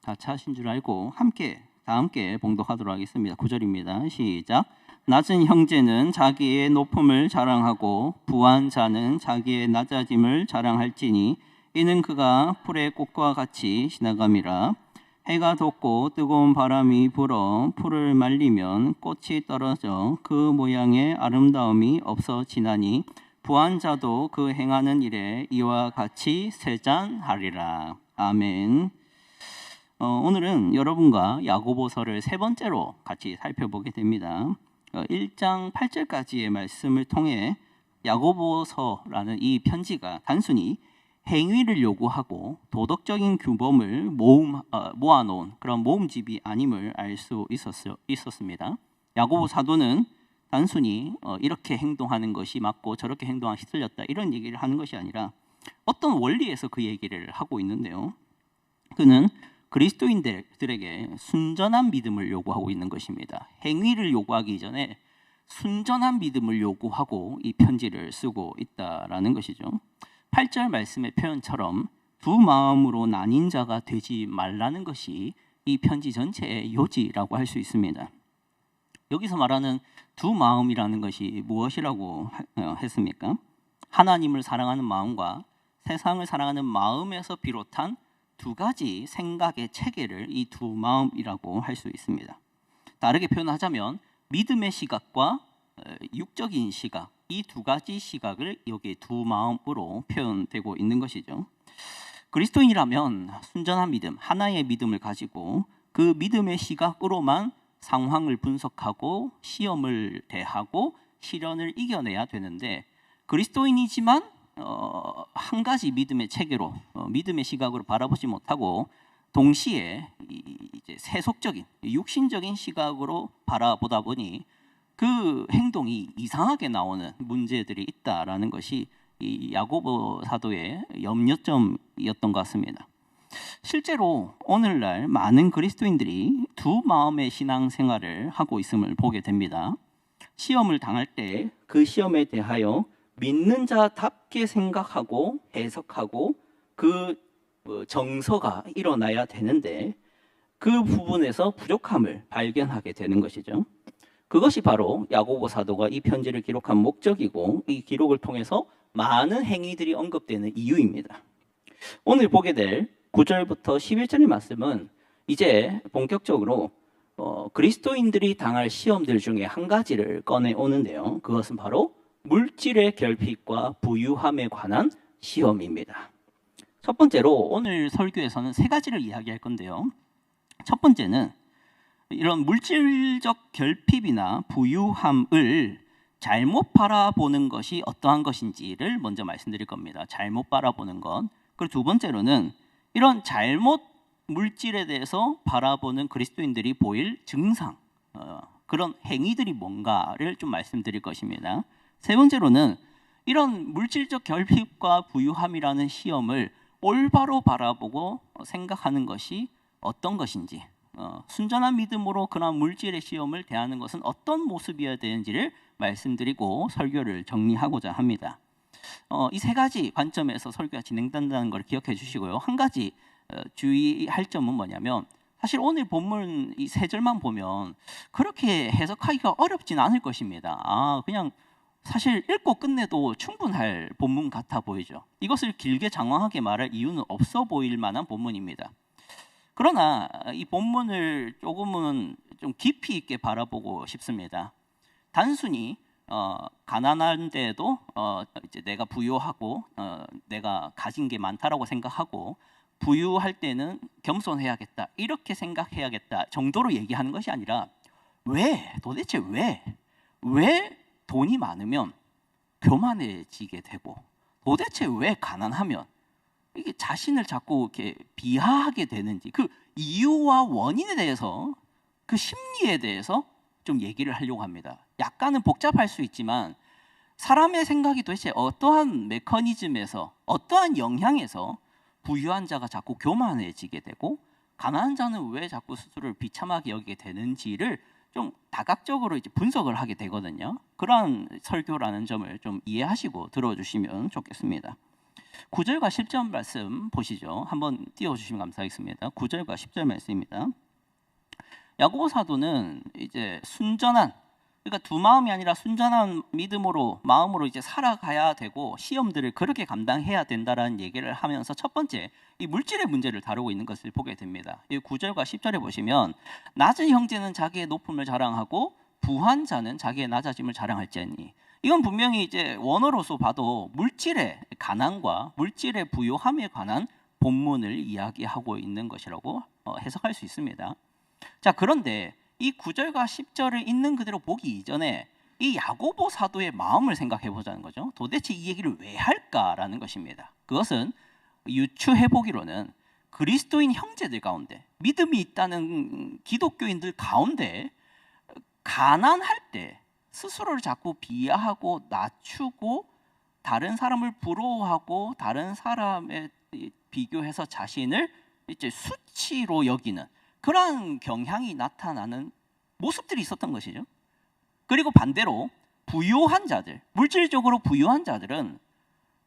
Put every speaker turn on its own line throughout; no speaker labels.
다 찾으신 줄 알고 다 함께 봉독하도록 하겠습니다. 9절입니다. 시작. 낮은 형제는 자기의 높음을 자랑하고 부한 자는 자기의 낮아짐을 자랑할지니 이는 그가 풀의 꽃과 같이 지나감이라. 해가 돋고 뜨거운 바람이 불어 풀을 말리면 꽃이 떨어져 그 모양의 아름다움이 없어지나니 부한 자도 그 행하는 일에 이와 같이 세잔하리라. 아멘. 오늘은 여러분과 야고보서를 세 번째로 같이 살펴보게 됩니다. 1장 8절까지의 말씀을 통해 야고보서라는 이 편지가 단순히 행위를 요구하고 도덕적인 규범을 모아놓은 그런 모음집이 아님을 알 수 있었습니다. 야고보 사도는 단순히 이렇게 행동하는 것이 맞고 저렇게 행동하기 틀렸다 이런 얘기를 하는 것이 아니라 어떤 원리에서 그 얘기를 하고 있는데요. 그는 그리스도인들에게 순전한 믿음을 요구하고 있는 것입니다. 행위를 요구하기 전에 순전한 믿음을 요구하고 이 편지를 쓰고 있다라는 것이죠. 8절 말씀의 표현처럼 두 마음으로 나뉜 자가 되지 말라는 것이 이 편지 전체의 요지라고 할 수 있습니다. 여기서 말하는 두 마음이라는 것이 무엇이라고 했습니까? 하나님을 사랑하는 마음과 세상을 사랑하는 마음에서 비롯한 두 가지 생각의 체계를 이 두 마음이라고 할 수 있습니다. 다르게 표현하자면 믿음의 시각과 육적인 시각, 이 두 가지 시각을 여기 두 마음으로 표현되고 있는 것이죠. 그리스도인이라면 순전한 믿음, 하나의 믿음을 가지고 그 믿음의 시각으로만 상황을 분석하고 시험을 대하고 시련을 이겨내야 되는데 그리스도인이지만 한 가지 믿음의 체계로 믿음의 시각으로 바라보지 못하고 동시에 이제 세속적인 육신적인 시각으로 바라보다 보니 그 행동이 이상하게 나오는 문제들이 있다라는 것이 이 야고보 사도의 염려점이었던 것 같습니다. 실제로 오늘날 많은 그리스도인들이 두 마음의 신앙생활을 하고 있음을 보게 됩니다. 시험을 당할 때 그 시험에 대하여 믿는 자답게 생각하고 해석하고 그 정서가 일어나야 되는데 그 부분에서 부족함을 발견하게 되는 것이죠. 그것이 바로 야고보 사도가 이 편지를 기록한 목적이고 이 기록을 통해서 많은 행위들이 언급되는 이유입니다. 오늘 보게 될 9절부터 11절의 말씀은 이제 본격적으로 그리스도인들이 당할 시험들 중에 한 가지를 꺼내오는데요. 그것은 바로 물질의 결핍과 부유함에 관한 시험입니다. 첫 번째로 오늘 설교에서는 세 가지를 이야기할 건데요. 첫 번째는 이런 물질적 결핍이나 부유함을 잘못 바라보는 것이 어떠한 것인지를 먼저 말씀드릴 겁니다. 잘못 바라보는 것. 그리고 두 번째로는 이런 잘못 물질에 대해서 바라보는 그리스도인들이 보일 증상, 그런 행위들이 뭔가를 좀 말씀드릴 것입니다. 세 번째로는 이런 물질적 결핍과 부유함이라는 시험을 올바로 바라보고 생각하는 것이 어떤 것인지, 순전한 믿음으로 그런 물질의 시험을 대하는 것은 어떤 모습이어야 되는지를 말씀드리고 설교를 정리하고자 합니다. 이 세 가지 관점에서 설교가 진행된다는 걸 기억해 주시고요. 한 가지 주의할 점은 뭐냐면 사실 오늘 본문 이 세 절만 보면 그렇게 해석하기가 어렵진 않을 것입니다. 그냥 사실 읽고 끝내도 충분할 본문 같아 보이죠. 이것을 길게 장황하게 말할 이유는 없어 보일 만한 본문입니다. 그러나 이 본문을 조금은 좀 깊이 있게 바라보고 싶습니다. 단순히 가난한데도 이제 내가 부유하고 내가 가진 게 많다라고 생각하고 부유할 때는 겸손해야겠다 이렇게 생각해야겠다 정도로 얘기하는 것이 아니라 도대체 왜 돈이 많으면 교만해지게 되고 도대체 왜 가난하면 이게 자신을 자꾸 이렇게 비하하게 되는지 그 이유와 원인에 대해서 그 심리에 대해서 좀 얘기를 하려고 합니다. 약간은 복잡할 수 있지만 사람의 생각이 도대체 어떠한 메커니즘에서 어떠한 영향에서 부유한 자가 자꾸 교만해지게 되고 가난한 자는 왜 자꾸 스스로를 비참하게 여기게 되는지를 좀 다각적으로 이제 분석을 하게 되거든요. 그러한 설교라는 점을 좀 이해하시고 들어주시면 좋겠습니다. 9절과 10절 말씀 보시죠. 한번 띄워주시면 감사하겠습니다. 9절과 10절 말씀입니다. 야고보 사도는 이제 순전한, 그러니까 두 마음이 아니라 순전한 믿음으로, 마음으로 이제 살아가야 되고 시험들을 그렇게 감당해야 된다라는 얘기를 하면서 첫 번째 이 물질의 문제를 다루고 있는 것을 보게 됩니다. 이 9절과 10절에 보시면 낮은 형제는 자기의 높음을 자랑하고 부한 자는 자기의 낮아짐을 자랑할지니, 이건 분명히 이제 원어로서 봐도 물질의 가난과 물질의 부요함에 관한 본문을 이야기하고 있는 것이라고 해석할 수 있습니다. 자, 그런데 이 9절과 10절을 있는 그대로 보기 이전에 이 야고보 사도의 마음을 생각해 보자는 거죠. 도대체 이 얘기를 왜 할까라는 것입니다. 그것은 유추해 보기로는 그리스도인 형제들 가운데, 믿음이 있다는 기독교인들 가운데 가난할 때 스스로를 자꾸 비하하고 낮추고 다른 사람을 부러워하고 다른 사람에 비교해서 자신을 이제 수치로 여기는 그러한 경향이 나타나는 모습들이 있었던 것이죠. 그리고 반대로 부유한 자들, 물질적으로 부유한 자들은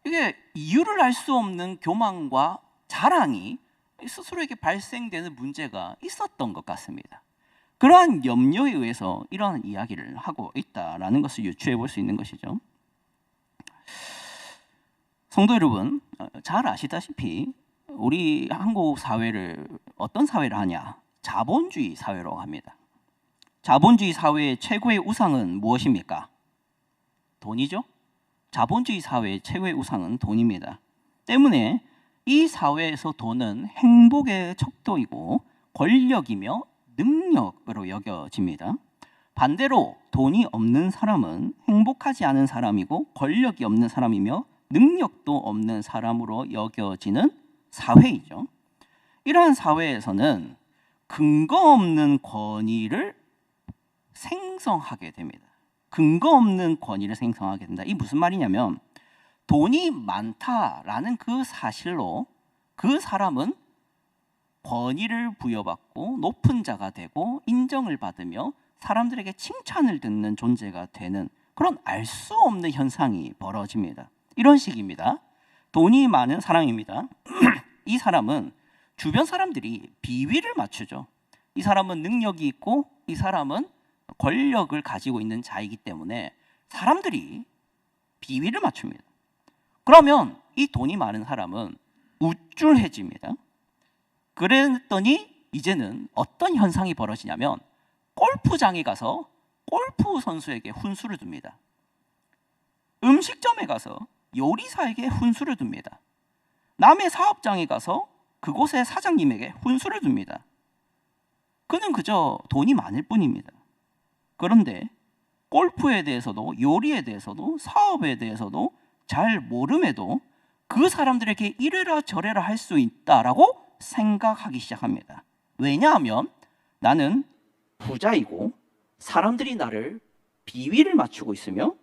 이게 이유를 알 수 없는 교만과 자랑이 스스로에게 발생되는 문제가 있었던 것 같습니다. 그러한 염려에 의해서 이러한 이야기를 하고 있다라는 것을 유추해 볼 수 있는 것이죠. 성도 여러분, 잘 아시다시피 우리 한국 사회를 어떤 사회를 하냐? 자본주의 사회라고 합니다. 자본주의 사회의 최고의 우상은 무엇입니까? 돈이죠. 자본주의 사회의 최고의 우상은 돈입니다. 때문에 이 사회에서 돈은 행복의 척도이고 권력이며 능력으로 여겨집니다. 반대로 돈이 없는 사람은 행복하지 않은 사람이고 권력이 없는 사람이며 능력도 없는 사람으로 여겨지는 사회이죠. 이러한 사회에서는 근거 없는 권위를 생성하게 됩니다. 근거 없는 권위를 생성하게 된다. 이 무슨 말이냐면 돈이 많다라는 그 사실로 그 사람은 권위를 부여받고 높은 자가 되고 인정을 받으며 사람들에게 칭찬을 듣는 존재가 되는 그런 알 수 없는 현상이 벌어집니다. 이런 식입니다. 돈이 많은 사람입니다. 이 사람은 주변 사람들이 비위를 맞추죠. 이 사람은 능력이 있고 이 사람은 권력을 가지고 있는 자이기 때문에 사람들이 비위를 맞춥니다. 그러면 이 돈이 많은 사람은 우쭐해집니다. 그랬더니 이제는 어떤 현상이 벌어지냐면 골프장에 가서 골프 선수에게 훈수를 둡니다. 음식점에 가서 요리사에게 훈수를 둡니다. 남의 사업장에 가서 그곳의 사장님에게 훈수를 둡니다. 그는 그저 돈이 많을 뿐입니다. 그런데 골프에 대해서도 요리에 대해서도 사업에 대해서도 잘 모름에도 그 사람들에게 이래라 저래라 할 수 있다라고 생각하기 시작합니다. 왜냐하면 나는 부자이고 사람들이 나를 비위를 맞추고 있으며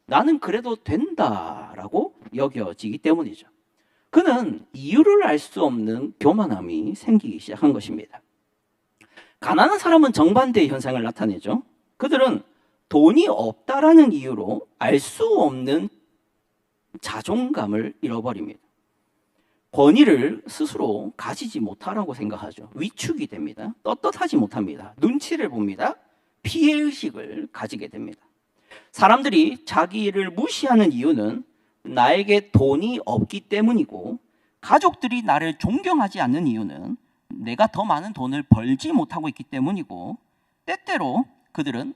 나는 그래도 된다라고 여겨지기 때문이죠. 그는 이유를 알 수 없는 교만함이 생기기 시작한 것입니다. 가난한 사람은 정반대의 현상을 나타내죠. 그들은 돈이 없다라는 이유로 알 수 없는 자존감을 잃어버립니다. 권위를 스스로 가지지 못하라고 생각하죠. 위축이 됩니다. 떳떳하지 못합니다. 눈치를 봅니다. 피해의식을 가지게 됩니다. 사람들이 자기를 무시하는 이유는 나에게 돈이 없기 때문이고, 가족들이 나를 존경하지 않는 이유는 내가 더 많은 돈을 벌지 못하고 있기 때문이고, 때때로 그들은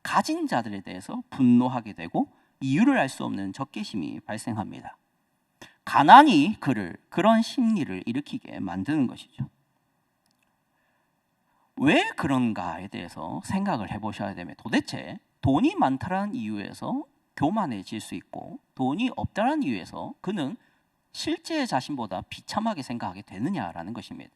가진 자들에 대해서 분노하게 되고 이유를 알 수 없는 적개심이 발생합니다. 가난이 그를 그런 심리를 일으키게 만드는 것이죠. 왜 그런가에 대해서 생각을 해보셔야 되면, 도대체 돈이 많다는 이유에서 교만해질 수 있고 돈이 없다는 이유에서 그는 실제 자신보다 비참하게 생각하게 되느냐라는 것입니다.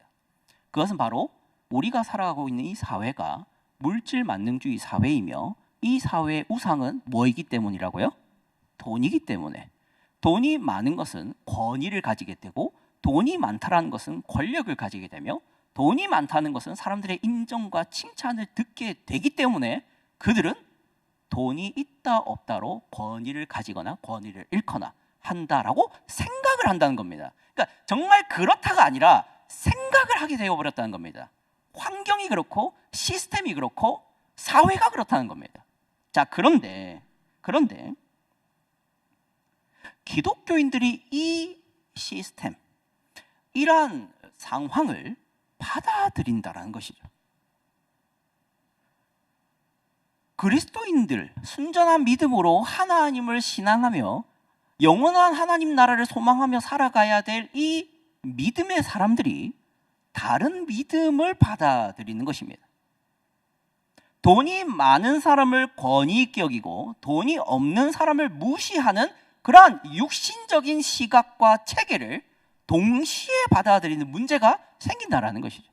그것은 바로 우리가 살아가고 있는 이 사회가 물질 만능주의 사회이며 이 사회의 우상은 뭐이기 때문이라고요? 돈이기 때문에. 돈이 많은 것은 권위를 가지게 되고 돈이 많다는 것은 권력을 가지게 되며 돈이 많다는 것은 사람들의 인정과 칭찬을 듣게 되기 때문에 그들은 돈이 있다 없다로 권위를 가지거나 권위를 잃거나
한다라고 생각을 한다는 겁니다. 그러니까 정말 그렇다가 아니라 생각을 하게 되어버렸다는 겁니다. 환경이 그렇고 시스템이 그렇고 사회가 그렇다는 겁니다. 자, 그런데 기독교인들이 이 시스템, 이러한 상황을 받아들인다는 것이죠. 그리스도인들, 순전한 믿음으로 하나님을 신앙하며 영원한 하나님 나라를 소망하며 살아가야 될 이 믿음의 사람들이 다른 믿음을 받아들이는 것입니다. 돈이 많은 사람을 권위 있게 여기고 돈이 없는 사람을 무시하는 그러한 육신적인 시각과 체계를 동시에 받아들이는 문제가 생긴다는 것이죠.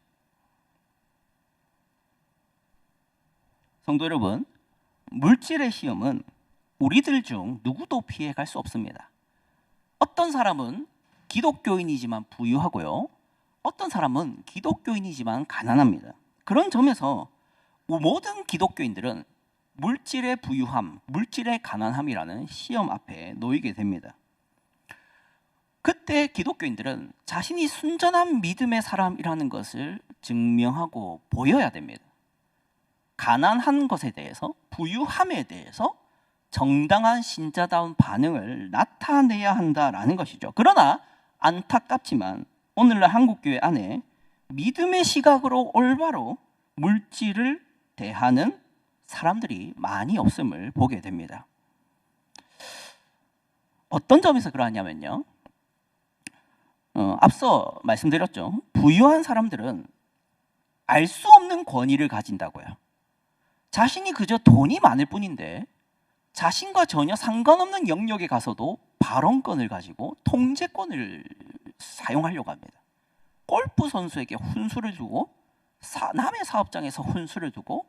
성도 여러분, 물질의 시험은 우리들 중 누구도 피해갈 수 없습니다. 어떤 사람은 기독교인이지만 부유하고요, 어떤 사람은 기독교인이지만 가난합니다. 그런 점에서 모든 기독교인들은 물질의 부유함, 물질의 가난함이라는 시험 앞에 놓이게 됩니다. 그때 기독교인들은 자신이 순전한 믿음의 사람이라는 것을 증명하고 보여야 됩니다. 가난한 것에 대해서, 부유함에 대해서 정당한 신자다운 반응을 나타내야 한다라는 것이죠. 그러나 안타깝지만 오늘날 한국교회 안에 믿음의 시각으로 올바로 물질을 대하는 사람들이 많이 없음을 보게 됩니다. 어떤 점에서 그러하냐면요, 앞서 말씀드렸죠. 부유한 사람들은 알 수 없는 권위를 가진다고요. 자신이 그저 돈이 많을 뿐인데 자신과 전혀 상관없는 영역에 가서도 발언권을 가지고 통제권을 사용하려고 합니다. 골프 선수에게 훈수를 주고 남의 사업장에서 훈수를 두고,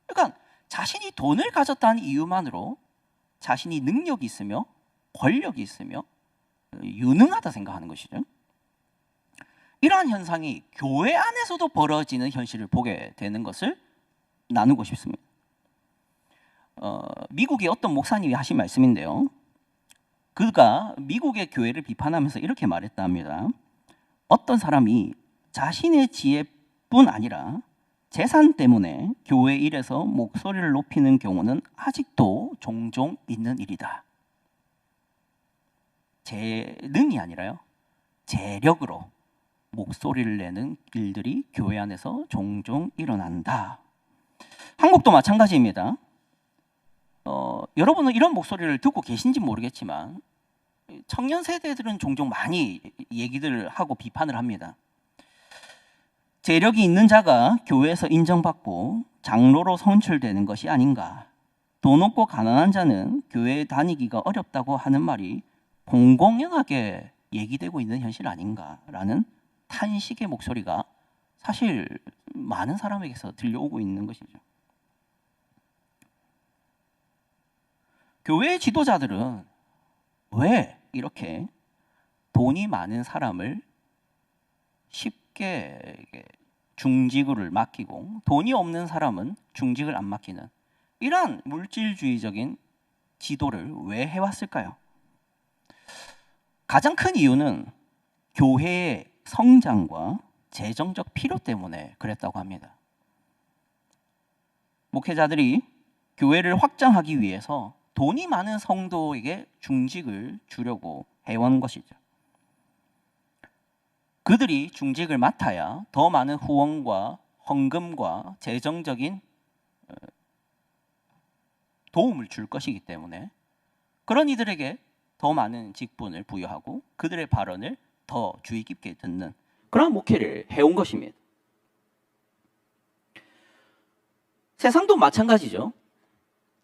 그러니까 자신이 돈을 가졌다는 이유만으로 자신이 능력이 있으며 권력이 있으며 유능하다 생각하는 것이죠. 이러한 현상이 교회 안에서도 벌어지는 현실을 보게 되는 것을 나누고 싶습니다. 미국의 어떤 목사님이 하신 말씀인데요, 그가 미국의 교회를 비판하면서 이렇게 말했다 합니다. 어떤 사람이 자신의 지혜뿐 아니라 재산 때문에 교회 일에서 목소리를 높이는 경우는 아직도 종종 있는 일이다. 재능이 아니라요, 재력으로 목소리를 내는 일들이 교회 안에서 종종 일어난다. 한국도 마찬가지입니다. 여러분은 이런 목소리를 듣고 계신지 모르겠지만 청년 세대들은 종종 많이 얘기들을 하고 비판을 합니다. 재력이 있는 자가 교회에서 인정받고 장로로 선출되는 것이 아닌가. 돈 없고 가난한 자는 교회에 다니기가 어렵다고 하는 말이 공공연하게 얘기되고 있는 현실 아닌가라는 탄식의 목소리가 사실 많은 사람에게서 들려오고 있는 것이죠. 교회 지도자들은 왜 이렇게 돈이 많은 사람을 쉽게 중직을 맡기고 돈이 없는 사람은 중직을 안 맡기는 이러한 물질주의적인 지도를 왜 해왔을까요? 가장 큰 이유는 교회의 성장과 재정적 필요 때문에 그랬다고 합니다. 목회자들이 교회를 확장하기 위해서 돈이 많은 성도에게 중직을 주려고 해온 것이죠. 그들이 중직을 맡아야 더 많은 후원과 헌금과 재정적인 도움을 줄 것이기 때문에 그런 이들에게 더 많은 직분을 부여하고 그들의 발언을 더 주의 깊게 듣는 그런 목회를 해온 것입니다. 세상도 마찬가지죠.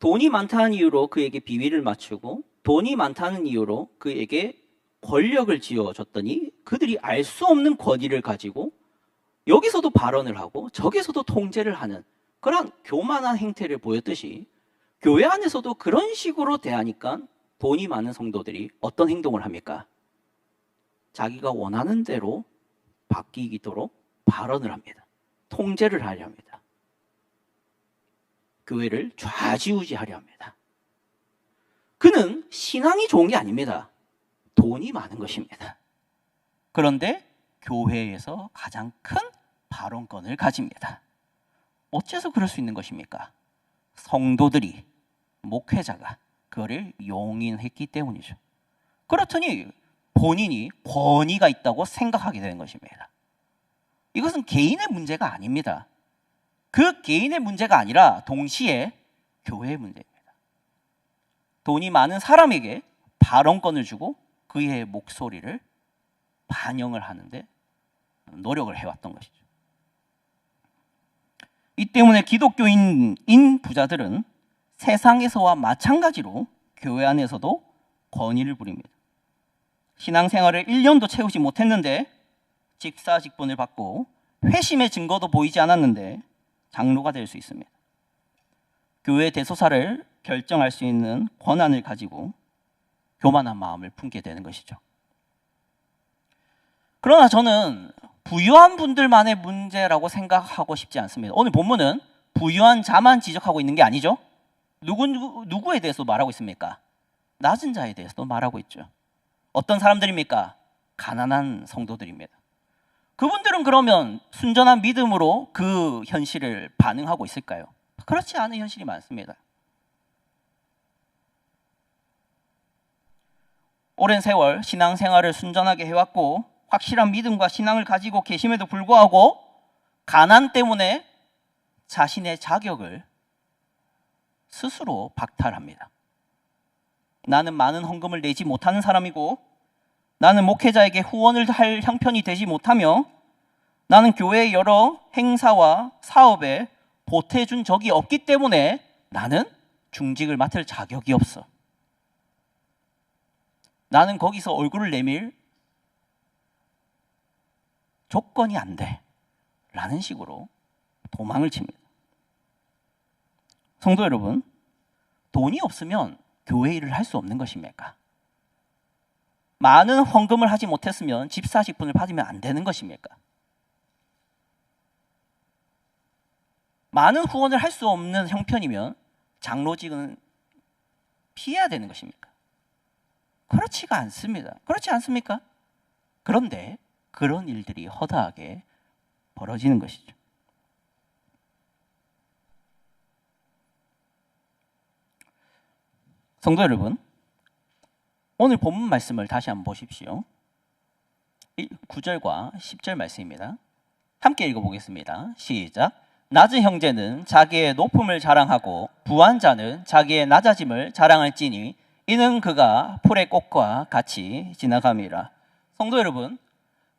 돈이 많다는 이유로 그에게 비위를 맞추고 돈이 많다는 이유로 그에게 권력을 쥐어줬더니 그들이 알 수 없는 권위를 가지고 여기서도 발언을 하고 저기서도 통제를 하는 그런 교만한 행태를 보였듯이 교회 안에서도 그런 식으로 대하니까 돈이 많은 성도들이 어떤 행동을 합니까? 자기가 원하는 대로 바뀌도록 발언을 합니다. 통제를 하려 합니다. 교회를 좌지우지하려 합니다. 그는 신앙이 좋은 게 아닙니다. 돈이 많은 것입니다. 그런데 교회에서 가장 큰 발언권을 가집니다. 어째서 그럴 수 있는 것입니까? 성도들이, 목회자가 그거를 용인했기 때문이죠. 그렇더니 본인이 권위가 있다고 생각하게 되는 것입니다. 이것은 개인의 문제가 아닙니다. 그 개인의 문제가 아니라 동시에 교회의 문제입니다. 돈이 많은 사람에게 발언권을 주고 그의 목소리를 반영을 하는데 노력을 해왔던 것이죠. 이 때문에 기독교인인 부자들은 세상에서와 마찬가지로 교회 안에서도 권위를 부립니다. 신앙생활을 1년도 채우지 못했는데 직사직분을 받고 회심의 증거도 보이지 않았는데 장로가 될 수 있습니다. 교회 대소사를 결정할 수 있는 권한을 가지고 교만한 마음을 품게 되는 것이죠. 그러나 저는 부유한 분들만의 문제라고 생각하고 싶지 않습니다. 오늘 본문은 부유한 자만 지적하고 있는 게 아니죠. 누구에 대해서 말하고 있습니까? 낮은 자에 대해서도 말하고 있죠. 어떤 사람들입니까? 가난한 성도들입니다. 그분들은 그러면 순전한 믿음으로 그 현실을 반응하고 있을까요? 그렇지 않은 현실이 많습니다. 오랜 세월 신앙생활을 순전하게 해왔고 확실한 믿음과 신앙을 가지고 계심에도 불구하고 가난 때문에 자신의 자격을 스스로 박탈합니다. 나는 많은 헌금을 내지 못하는 사람이고 나는 목회자에게 후원을 할 형편이 되지 못하며 나는 교회의 여러 행사와 사업에 보태준 적이 없기 때문에 나는 중직을 맡을 자격이 없어. 나는 거기서 얼굴을 내밀 조건이 안 돼. 라는 식으로 도망을 칩니다. 성도 여러분, 돈이 없으면 교회 일을 할 수 없는 것입니까? 많은 헌금을 하지 못했으면 집사직분을 받으면 안 되는 것입니까? 많은 후원을 할 수 없는 형편이면 장로직은 피해야 되는 것입니까? 그렇지가 않습니다. 그렇지 않습니까? 그런데 그런 일들이 허다하게 벌어지는 것이죠. 성도 여러분, 오늘 본문 말씀을 다시 한번 보십시오. 9절과 10절 말씀입니다. 함께 읽어보겠습니다. 시작. 낮은 형제는 자기의 높음을 자랑하고 부한 자는 자기의 낮아짐을 자랑할지니 이는 그가 풀의 꽃과 같이 지나감이라. 성도 여러분,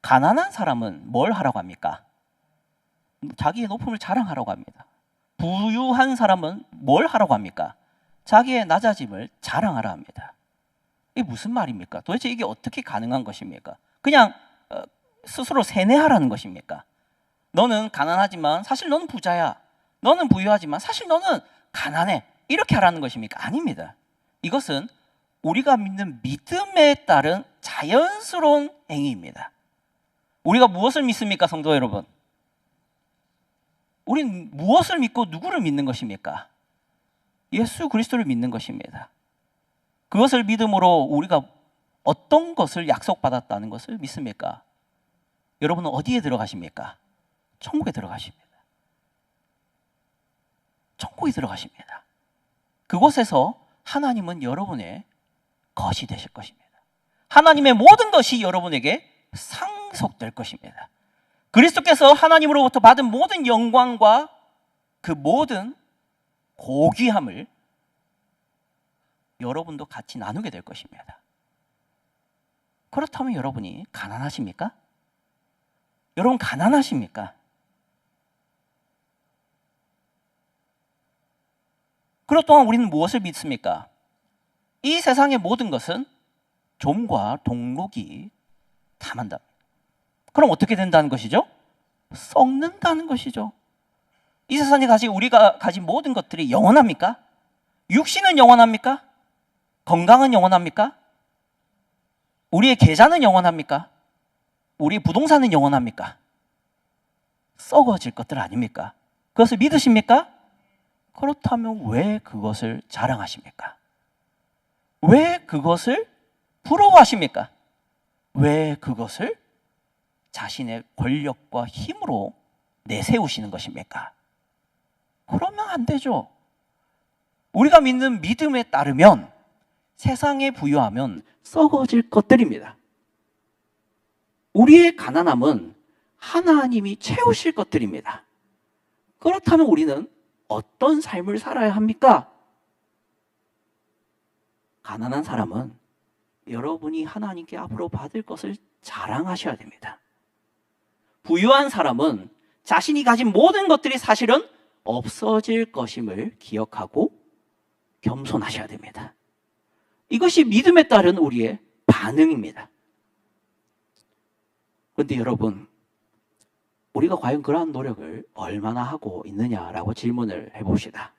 가난한 사람은 뭘 하라고 합니까? 자기의 높음을 자랑하라고 합니다. 부유한 사람은 뭘 하라고 합니까? 자기의 낮아짐을 자랑하라 합니다. 이게 무슨 말입니까? 도대체 이게 어떻게 가능한 것입니까? 그냥 스스로 세뇌하라는 것입니까? 너는 가난하지만 사실 너는 부자야. 너는 부유하지만 사실 너는 가난해. 이렇게 하라는 것입니까? 아닙니다. 이것은 우리가 믿는 믿음에 따른 자연스러운 행위입니다. 우리가 무엇을 믿습니까, 성도 여러분? 우린 무엇을 믿고 누구를 믿는 것입니까? 예수 그리스도를 믿는 것입니다. 그것을 믿음으로 우리가 어떤 것을 약속받았다는 것을 믿습니까? 여러분은 어디에 들어가십니까? 천국에 들어가십니다. 천국에 들어가십니다. 그곳에서 하나님은 여러분의 것이 되실 것입니다. 하나님의 모든 것이 여러분에게 상속될 것입니다. 그리스도께서 하나님으로부터 받은 모든 영광과 그 모든 고귀함을 여러분도 같이 나누게 될 것입니다. 그렇다면 여러분이 가난하십니까? 여러분 가난하십니까? 그렇 동안 우리는 무엇을 믿습니까? 이 세상의 모든 것은 좀과 동록이 탐한다. 그럼 어떻게 된다는 것이죠? 썩는다는 것이죠. 이 세상에 우리가 가진 모든 것들이 영원합니까? 육신은 영원합니까? 건강은 영원합니까? 우리의 계좌는 영원합니까? 우리의 부동산은 영원합니까? 썩어질 것들 아닙니까? 그것을 믿으십니까? 그렇다면 왜 그것을 자랑하십니까? 왜 그것을 부러워하십니까? 왜 그것을 자신의 권력과 힘으로 내세우시는 것입니까? 그러면 안 되죠. 우리가 믿는 믿음에 따르면 세상에 부유하면 썩어질 것들입니다. 우리의 가난함은 하나님이 채우실 것들입니다. 그렇다면 우리는 어떤 삶을 살아야 합니까? 가난한 사람은 여러분이 하나님께 앞으로 받을 것을 자랑하셔야 됩니다. 부유한 사람은 자신이 가진 모든 것들이 사실은 없어질 것임을 기억하고 겸손하셔야 됩니다. 이것이 믿음에 따른 우리의 반응입니다. 그런데 여러분, 우리가 과연 그러한 노력을 얼마나 하고 있느냐라고 질문을 해봅시다.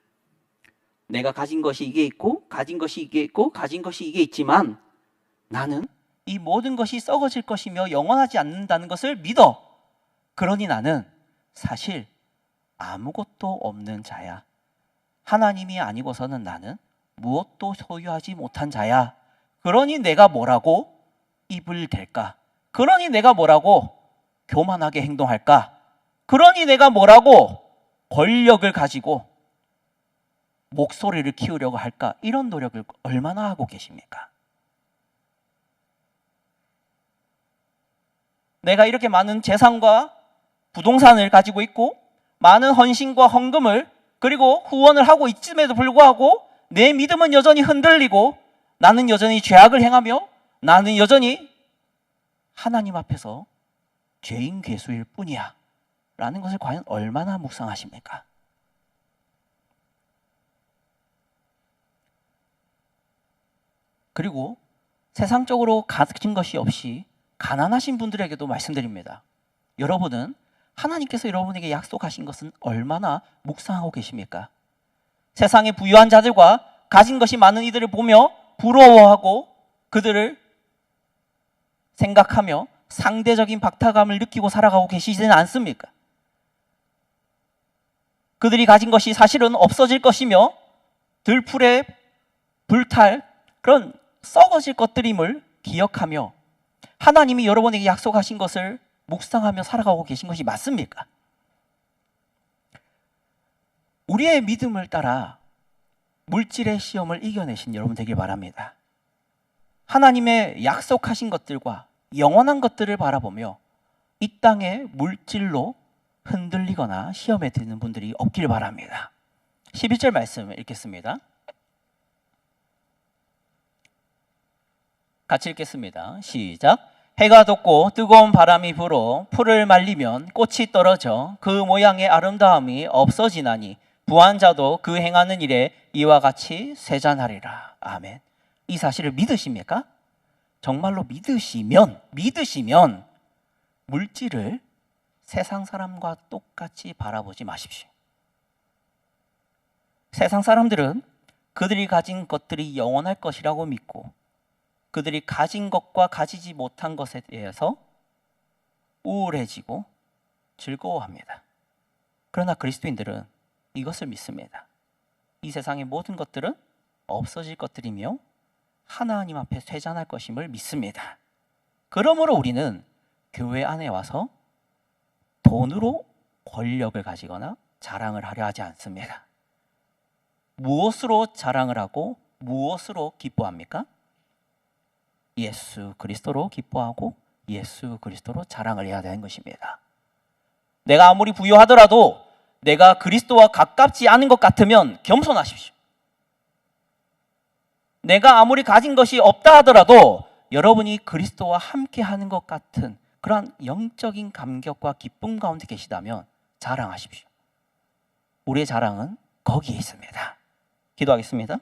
내가 가진 것이 이게 있고, 가진 것이 이게 있고, 가진 것이 이게 있지만 나는 이 모든 것이 썩어질 것이며 영원하지 않는다는 것을 믿어. 그러니 나는 사실 아무것도 없는 자야. 하나님이 아니고서는 나는 무엇도 소유하지 못한 자야. 그러니 내가 뭐라고 입을 댈까? 그러니 내가 뭐라고 교만하게 행동할까? 그러니 내가 뭐라고 권력을 가지고 목소리를 키우려고 할까? 이런 노력을 얼마나 하고 계십니까? 내가 이렇게 많은 재산과 부동산을 가지고 있고 많은 헌신과 헌금을 그리고 후원을 하고 있음에도 불구하고 내 믿음은 여전히 흔들리고 나는 여전히 죄악을 행하며 나는 여전히 하나님 앞에서 죄인 괴수일 뿐이야 라는 것을 과연 얼마나 묵상하십니까? 그리고 세상적으로 가진 것이 없이 가난하신 분들에게도 말씀드립니다. 여러분은 하나님께서 여러분에게 약속하신 것은 얼마나 묵상하고 계십니까? 세상의 부유한 자들과 가진 것이 많은 이들을 보며 부러워하고 그들을 생각하며 상대적인 박탈감을 느끼고 살아가고 계시지는 않습니까? 그들이 가진 것이 사실은 없어질 것이며 들풀에 불탈 그런 썩어질 것들임을 기억하며 하나님이 여러분에게 약속하신 것을 묵상하며 살아가고 계신 것이 맞습니까? 우리의 믿음을 따라 물질의 시험을 이겨내신 여러분 되길 바랍니다. 하나님의 약속하신 것들과 영원한 것들을 바라보며 이 땅의 물질로 흔들리거나 시험에 드는 분들이 없길 바랍니다. 11절 말씀을 읽겠습니다. 같이 읽겠습니다. 시작. 해가 돋고 뜨거운 바람이 불어 풀을 말리면 꽃이 떨어져 그 모양의 아름다움이 없어지나니 부한 자도 그 행하는 일에 이와 같이 쇠잔하리라. 아멘. 이 사실을 믿으십니까? 정말로 믿으시면 물질을 세상 사람과 똑같이 바라보지 마십시오. 세상 사람들은 그들이 가진 것들이 영원할 것이라고 믿고 그들이 가진 것과 가지지 못한 것에 대해서 우울해지고 즐거워합니다. 그러나 그리스도인들은 이것을 믿습니다. 이 세상의 모든 것들은 없어질 것들이며 하나님 앞에 쇠잔할 것임을 믿습니다. 그러므로 우리는 교회 안에 와서 돈으로 권력을 가지거나 자랑을 하려 하지 않습니다. 무엇으로 자랑을 하고 무엇으로 기뻐합니까? 예수 그리스도로 기뻐하고 예수 그리스도로 자랑을 해야 되는 것입니다. 내가 아무리 부유하더라도 내가 그리스도와 가깝지 않은 것 같으면 겸손하십시오. 내가 아무리 가진 것이 없다 하더라도 여러분이 그리스도와 함께 하는 것 같은 그러한 영적인 감격과 기쁨 가운데 계시다면 자랑하십시오. 우리의 자랑은 거기에 있습니다. 기도하겠습니다.